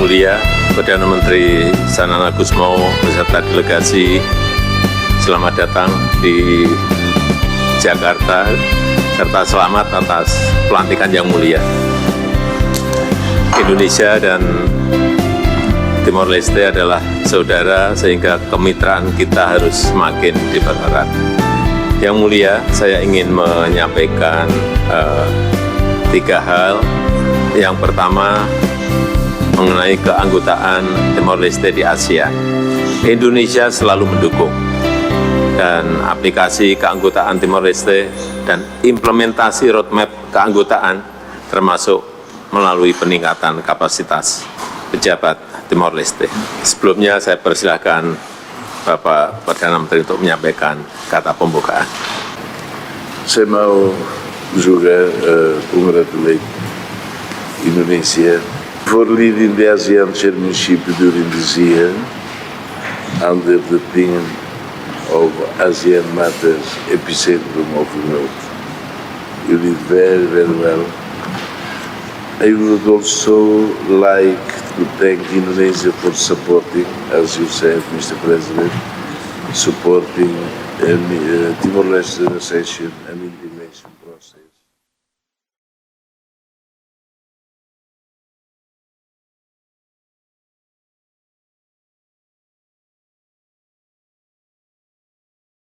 mulia, Perdana Menteri Sanana Gusmao beserta delegasi, selamat datang di Jakarta, serta selamat atas pelantikan yang mulia. Indonesia dan Timor Leste adalah saudara, sehingga kemitraan kita harus semakin dipererat. Yang mulia, saya ingin menyampaikan 3 hal. Yang pertama, mengenai keanggotaan Timor Leste di ASEAN. Indonesia selalu mendukung dan aplikasi keanggotaan Timor Leste dan implementasi roadmap keanggotaan termasuk melalui peningkatan kapasitas pejabat Timor Leste. Sebelumnya saya persilahkan Bapak Perdana Menteri untuk menyampaikan kata pembukaan. Saya mau juga congratulate Indonesia for leading the ASEAN Chairmanship during this year under the theme of ASEAN Matters Epicentrum of Growth. You did very, very well. I would also like to thank Indonesia for supporting, as you said, Mr. President, supporting Timor-Leste accession and integration process.